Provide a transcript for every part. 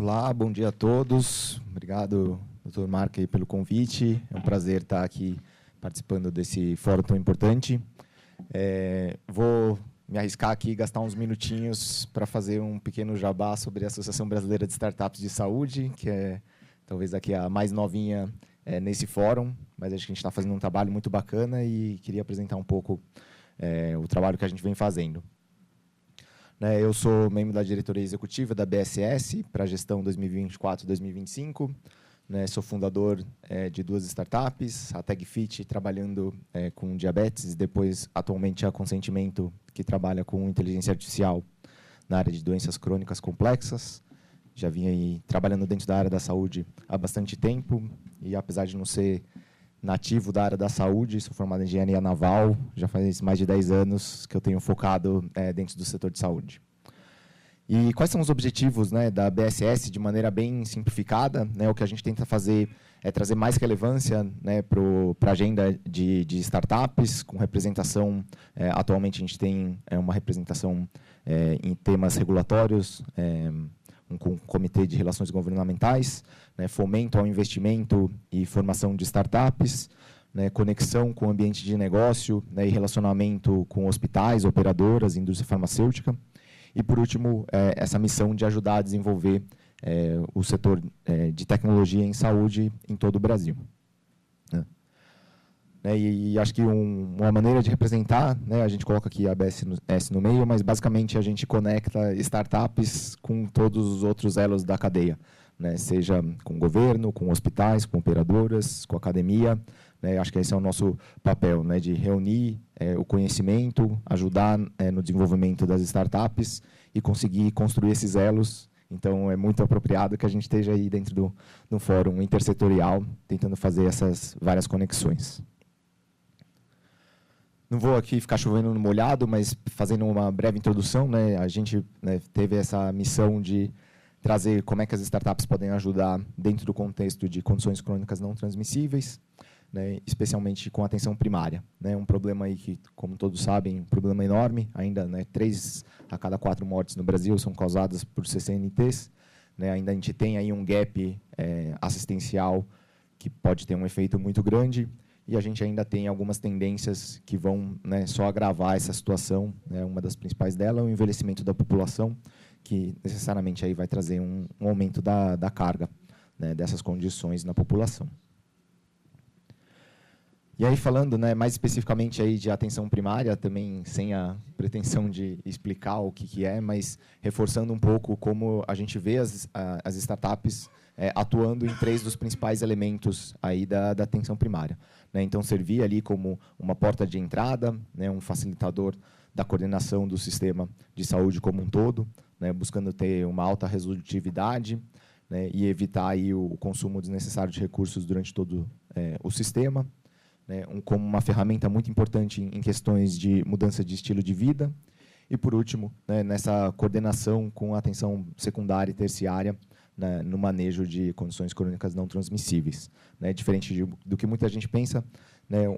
Olá, bom dia a todos. Obrigado, Dr. Marco, aí, pelo convite. É um prazer estar aqui participando desse fórum tão importante. Vou me arriscar aqui e gastar uns minutinhos para fazer um pequeno jabá sobre a Associação Brasileira de Startups de Saúde, que é talvez aqui a mais novinha nesse fórum, mas acho que a gente está fazendo um trabalho muito bacana e queria apresentar um pouco o trabalho que a gente vem fazendo. Eu sou membro da diretoria executiva da BSS para a gestão 2024-2025. Sou fundador de duas startups, a TagFit, trabalhando com diabetes, e depois, atualmente, a Consentimento, que trabalha com inteligência artificial na área de doenças crônicas complexas. Já vim aí trabalhando dentro da área da saúde há bastante tempo, e apesar de não ser nativo da área da saúde, sou formado em engenharia naval, já faz mais de 10 anos que eu tenho focado dentro do setor de saúde. E quais são os objetivos da BSS de maneira bem simplificada? O que a gente tenta fazer é trazer mais relevância para a agenda de startups, com representação. Atualmente, a gente tem uma representação em temas regulatórios, com o Comitê de Relações Governamentais, fomento ao investimento e formação de startups, conexão com o ambiente de negócio e relacionamento com hospitais, operadoras, indústria farmacêutica. E, por último, essa missão de ajudar a desenvolver o setor de tecnologia em saúde em todo o Brasil. E acho que uma maneira de representar, a gente coloca aqui a BSS no meio, mas basicamente a gente conecta startups com todos os outros elos da cadeia, seja com o governo, com hospitais, com operadoras, com a academia. Acho que esse é o nosso papel, de reunir o conhecimento, ajudar no desenvolvimento das startups e conseguir construir esses elos. Então, é muito apropriado que a gente esteja aí dentro do fórum intersetorial, tentando fazer essas várias conexões. Não vou aqui ficar chovendo no molhado, mas fazendo uma breve introdução, a gente teve essa missão de trazer como é que as startups podem ajudar dentro do contexto de condições crônicas não transmissíveis, especialmente com atenção primária. Um problema aí que, como todos sabem, um problema enorme, ainda 3 a cada 4 mortes no Brasil são causadas por CCNTs. Ainda a gente tem aí um gap assistencial que pode ter um efeito muito grande, e a gente ainda tem algumas tendências que vão só agravar essa situação. Uma das principais delas é o envelhecimento da população, que necessariamente aí vai trazer um aumento da carga dessas condições na população. E aí, falando mais especificamente aí de atenção primária, também sem a pretensão de explicar o que é, mas reforçando um pouco como a gente vê as startups atuando em 3 dos principais elementos aí da atenção primária. Então, servir ali como uma porta de entrada, um facilitador da coordenação do sistema de saúde como um todo, buscando ter uma alta resolutividade, e evitar aí o consumo desnecessário de recursos durante todo o sistema, como uma ferramenta muito importante em questões de mudança de estilo de vida. E, por último, nessa coordenação com a atenção secundária e terciária no manejo de condições crônicas não transmissíveis. Diferente do que muita gente pensa,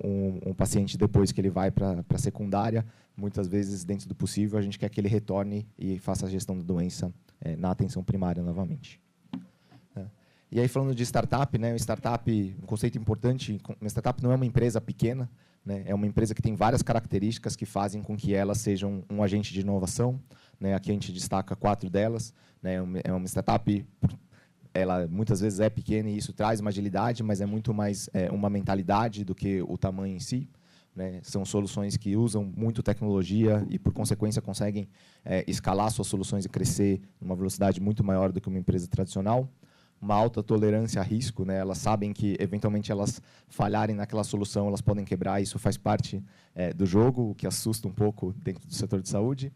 um paciente, depois que ele vai para a secundária, muitas vezes, dentro do possível, a gente quer que ele retorne e faça a gestão da doença na atenção primária novamente. E aí, falando de startup, um conceito importante, uma startup não é uma empresa pequena, é uma empresa que tem várias características que fazem com que ela seja um agente de inovação. Aqui a gente destaca 4 delas. É uma startup, ela muitas vezes é pequena e isso traz uma agilidade, mas é muito mais uma mentalidade do que o tamanho em si. São soluções que usam muito tecnologia e, por consequência, conseguem escalar suas soluções e crescer numa velocidade muito maior do que uma empresa tradicional. Uma alta tolerância a risco, elas sabem que, eventualmente, elas falharem naquela solução, elas podem quebrar, isso faz parte do jogo, o que assusta um pouco dentro do setor de saúde.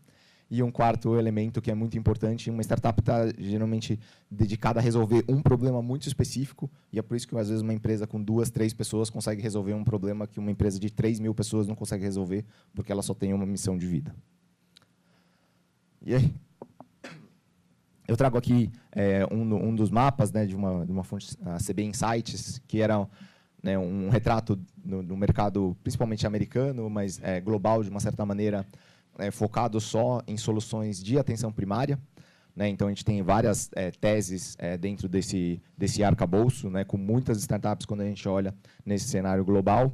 E um quarto elemento que é muito importante, uma startup está geralmente dedicada a resolver um problema muito específico, e é por isso que, às vezes, uma empresa com 2, 3 pessoas consegue resolver um problema que uma empresa de 3.000 pessoas não consegue resolver, porque ela só tem uma missão de vida. E aí? Eu trago aqui um dos mapas de uma fonte, a CB Insights, que era um retrato no mercado, principalmente americano, mas global, de uma certa maneira, focado só em soluções de atenção primária. né? Então, a gente tem várias teses dentro desse arcabouço, né? Com muitas startups quando a gente olha nesse cenário global.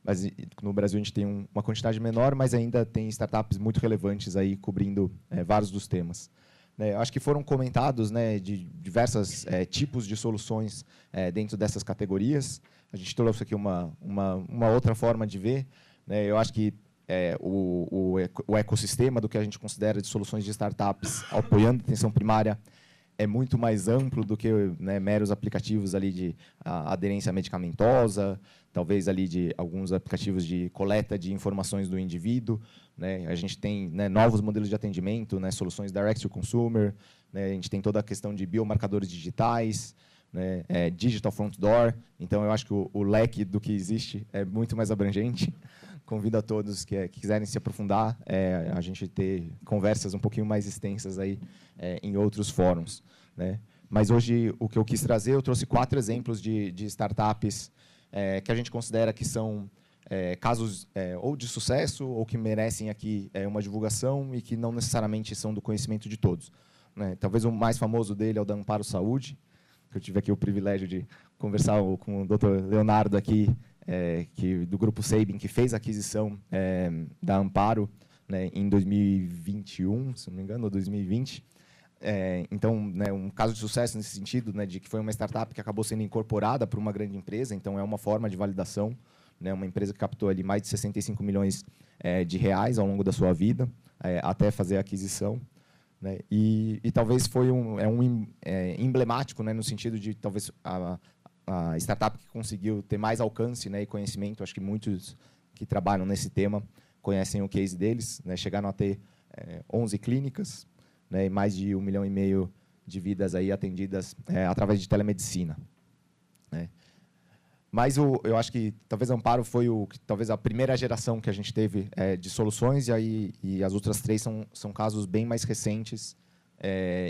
Mas no Brasil a gente tem uma quantidade menor, mas ainda tem startups muito relevantes aí cobrindo vários dos temas. Acho que foram comentados, né, de diversos tipos de soluções dentro dessas categorias. A gente trouxe aqui uma outra forma de ver. Eu acho que o ecossistema do que a gente considera de soluções de startups apoiando a atenção primária é muito mais amplo do que, né, meros aplicativos ali de aderência medicamentosa, talvez ali de alguns aplicativos de coleta de informações do indivíduo, né? A gente tem, né, novos modelos de atendimento, né, soluções direct to consumer, né? A gente tem toda a questão de biomarcadores digitais, né, digital front door. Então, eu acho que o leque do que existe é muito mais abrangente. Convido a todos que quiserem se aprofundar, a gente ter conversas um pouquinho mais extensas aí, em outros fóruns, né? Mas hoje, o que eu quis trazer, eu trouxe 4 exemplos de startups que a gente considera que são casos ou de sucesso ou que merecem aqui uma divulgação e que não necessariamente são do conhecimento de todos, né? Talvez o mais famoso dele é o da Amparo Saúde, que eu tive aqui o privilégio de conversar com o Dr. Leonardo aqui, do Grupo Sabin, que fez a aquisição da Amparo, né, em 2021, se não me engano, ou 2020. Então, né, um caso de sucesso nesse sentido, né, de que foi uma startup que acabou sendo incorporada por uma grande empresa, então é uma forma de validação, né, uma empresa que captou ali mais de 65 milhões de reais ao longo da sua vida, até fazer a aquisição, né, e talvez foi emblemático, né, no sentido de talvez a startup que conseguiu ter mais alcance, né, e conhecimento. Acho que muitos que trabalham nesse tema conhecem o case deles, né, chegaram a ter 11 clínicas, né, e mais de 1,5 milhão de vidas aí atendidas através de telemedicina, né. Mas eu acho que talvez Amparo foi talvez a primeira geração que a gente teve de soluções, e as outras 3 são casos bem mais recentes,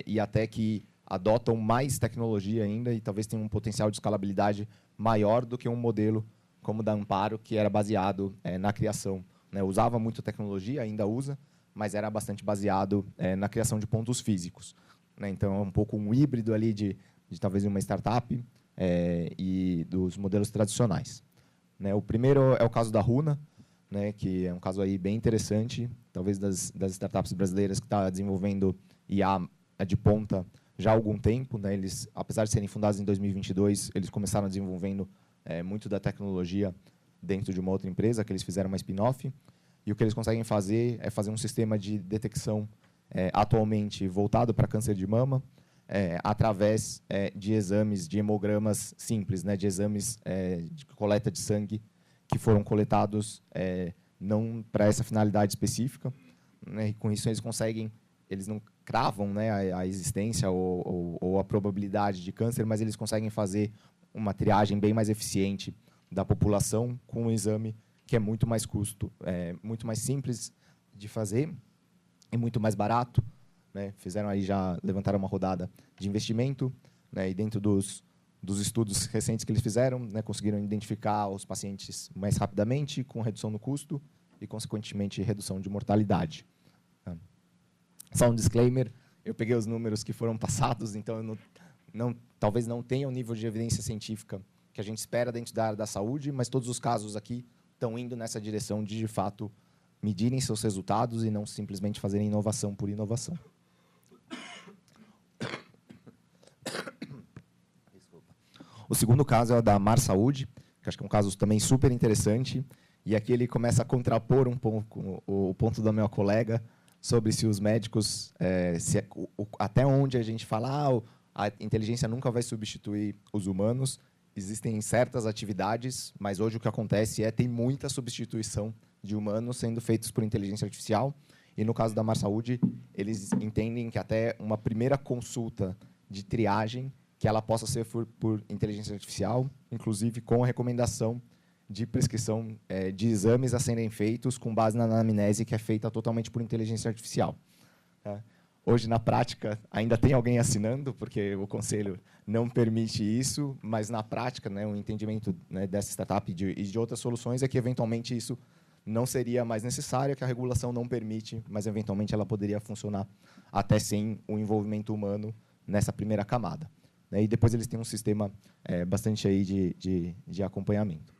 e até que adotam mais tecnologia ainda e talvez tenham um potencial de escalabilidade maior do que um modelo como o da Amparo, que era baseado na criação, né. Usava muito tecnologia, ainda usa, mas era bastante baseado na criação de pontos físicos, né. Então, é um pouco um híbrido ali de talvez uma startup e dos modelos tradicionais, né. O primeiro é o caso da Runa, né, que é um caso aí bem interessante, talvez das startups brasileiras que está desenvolvendo IA de ponta já há algum tempo, né. Eles, apesar de serem fundados em 2022, eles começaram desenvolvendo muito da tecnologia dentro de uma outra empresa, que eles fizeram uma spin-off, e o que eles conseguem fazer é fazer um sistema de detecção atualmente voltado para câncer de mama, através de exames, de hemogramas simples, né, de exames de coleta de sangue que foram coletados não para essa finalidade específica, né, e com isso eles não cravam, né, a existência ou a probabilidade de câncer, mas eles conseguem fazer uma triagem bem mais eficiente da população com um exame que é muito mais muito mais simples de fazer e muito mais barato, né. Levantaram uma rodada de investimento, né, e dentro dos estudos recentes que eles fizeram, né, conseguiram identificar os pacientes mais rapidamente, com redução no custo e, consequentemente, redução de mortalidade. Só um disclaimer, eu peguei os números que foram passados, então eu talvez não tenha o nível de evidência científica que a gente espera dentro da área da saúde, mas todos os casos aqui estão indo nessa direção de fato, medirem seus resultados e não simplesmente fazerem inovação por inovação. O segundo caso é o da Mar Saúde, que acho que é um caso também super interessante, e aqui ele começa a contrapor um pouco o ponto da minha colega sobre se os médicos, até onde a gente fala, a inteligência nunca vai substituir os humanos. Existem certas atividades, mas hoje o que acontece tem muita substituição de humanos sendo feitos por inteligência artificial. E no caso da Mar Saúde, eles entendem que até uma primeira consulta de triagem, que ela possa ser por inteligência artificial, inclusive com a recomendação de prescrição de exames a serem feitos com base na anamnese, que é feita totalmente por inteligência artificial. Tá? Hoje, na prática, ainda tem alguém assinando, porque o conselho não permite isso, mas, na prática, né, o entendimento, né, dessa startup e de outras soluções é que, eventualmente, isso não seria mais necessária, que a regulação não permite, mas eventualmente ela poderia funcionar até sem o envolvimento humano nessa primeira camada. E depois eles têm um sistema bastante aí de acompanhamento.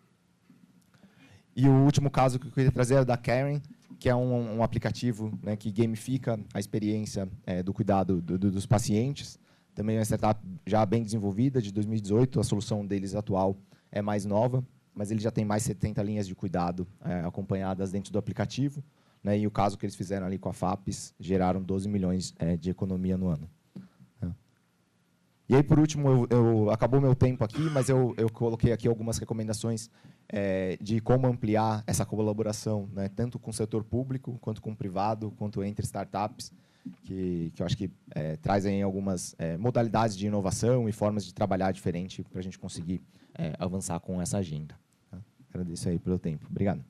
E o último caso que eu queria trazer é da Karen, que é um aplicativo, né, que gamifica a experiência do cuidado dos pacientes. Também é uma startup já bem desenvolvida, de 2018. A solução deles atual é mais nova, mas ele já tem mais 70 linhas de cuidado acompanhadas dentro do aplicativo. Né, e o caso que eles fizeram ali com a FAPES geraram 12 milhões de economia no ano. E aí, por último, acabou meu tempo aqui, mas eu coloquei aqui algumas recomendações de como ampliar essa colaboração, né, tanto com o setor público, quanto com o privado, quanto entre startups, que eu acho que trazem algumas modalidades de inovação e formas de trabalhar diferente para a gente conseguir avançar com essa agenda. Agradeço aí pelo tempo. Obrigado.